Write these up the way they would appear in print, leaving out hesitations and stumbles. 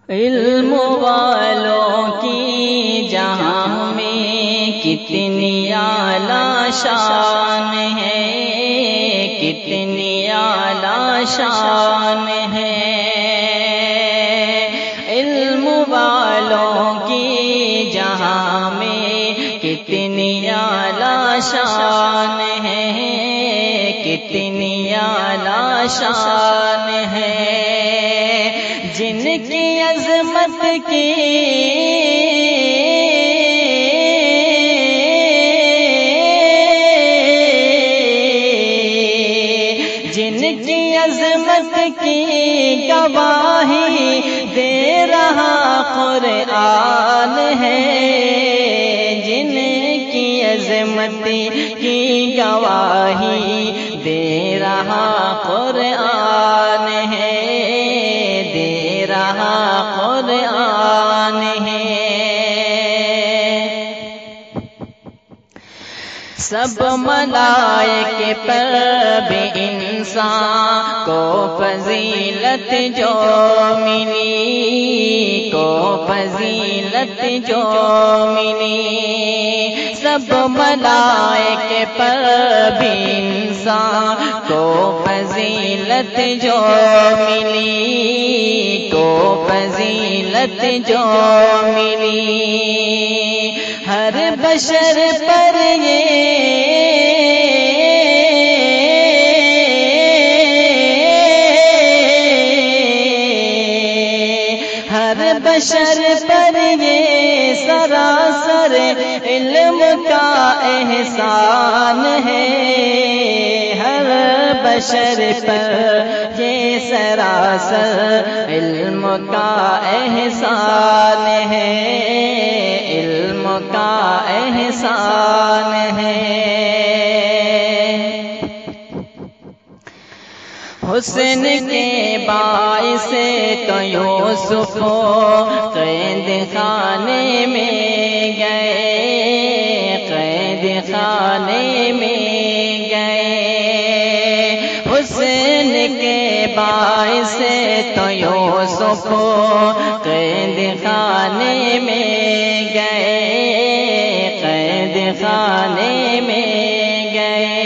علم والوں کی جہاں میں کتنی اعلیٰ شان ہے، کتنی اعلیٰ شان ہے۔ علم والوں کی جہاں میں کتنی اعلیٰ شان ہے، کتنی اعلیٰ شان ہے۔ جن کی عظمت کی عظمت کی گواہی دے رہا قرآن ہے، جن کی عظمت کی گواہی دے رہا قرآن ہے، دے رہا قرآن ہے۔ سب ملائکے پر بھی انسان کو فضیلت جو ملی، کو فضیلت جو ملی، سب ملائکے پر بھی انسان کو فضیلت جو ملی، کو فضیلت جو ملی۔ ہر بشر پر بشر پر یہ سراسر علم کا احسان ہے، ہر بشر پر یہ سراسر علم کا احسان ہے، علم کا احسان ہے۔ حسن کے باعث تو یوسف قید خانے میں گئے، قید خانے میں گئے۔ حسن کے باعث تو یوسف قید خانے میں گئے، قید خانے میں گئے۔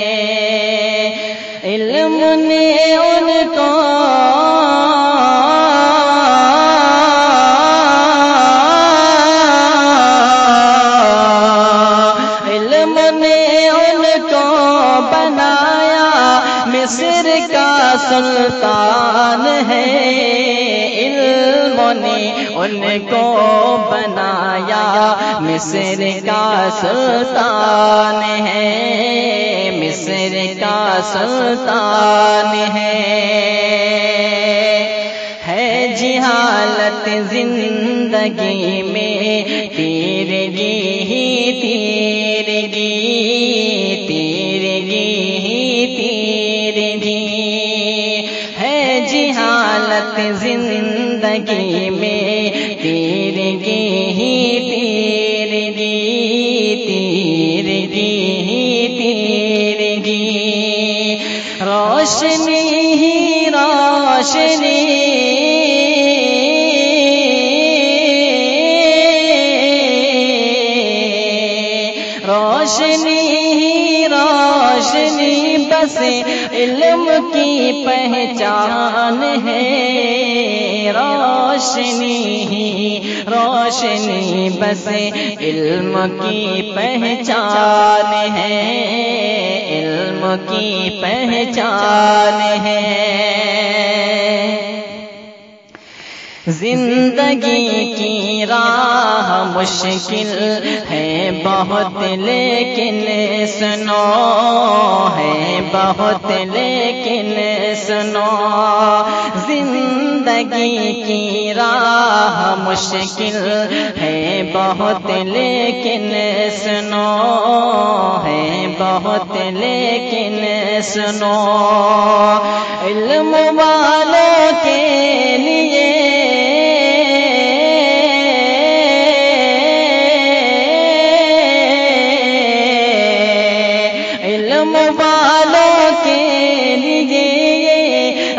علم نے ان کو مصر کا سلطان ہے، علم نے ان کو بنایا مصر کا سلطان ہے، مصر کا سلطان ہے۔ جہالت زندگی میں تیرگی ہی تیرگی، تیرگی ہی تیرگی ہے، جہالت زندگی میں تیرگی ہی تیرگی، تیرگی ہی تیرگی۔ روشنی ہی روشنی، روشنی ہی روشنی بس علم کی پہچان ہے، روشنی ہی روشنی بس علم کی پہچان ہے، علم کی پہچان ہے۔ زندگی کی راہ مشکل ہے بہت لیکن سنو، ہے بہت لیکن سنو۔ زندگی کی راہ مشکل ہے بہت لیکن سنو، ہے بہت لیکن سنو۔ علم والوں کے لیے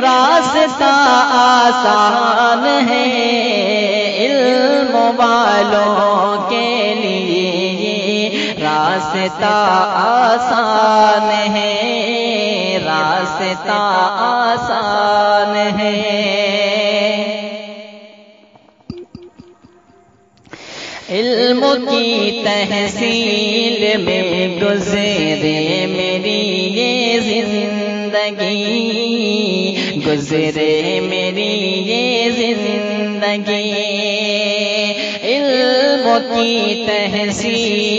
راستہ آسان ہے، والوں کے لیے راستہ آسان ہے، راستہ آسان ہے۔ علم کی تحصیل میں گزرے میری یہ زندگی، گزرے میری یہ زندگی، علم کی تحصیل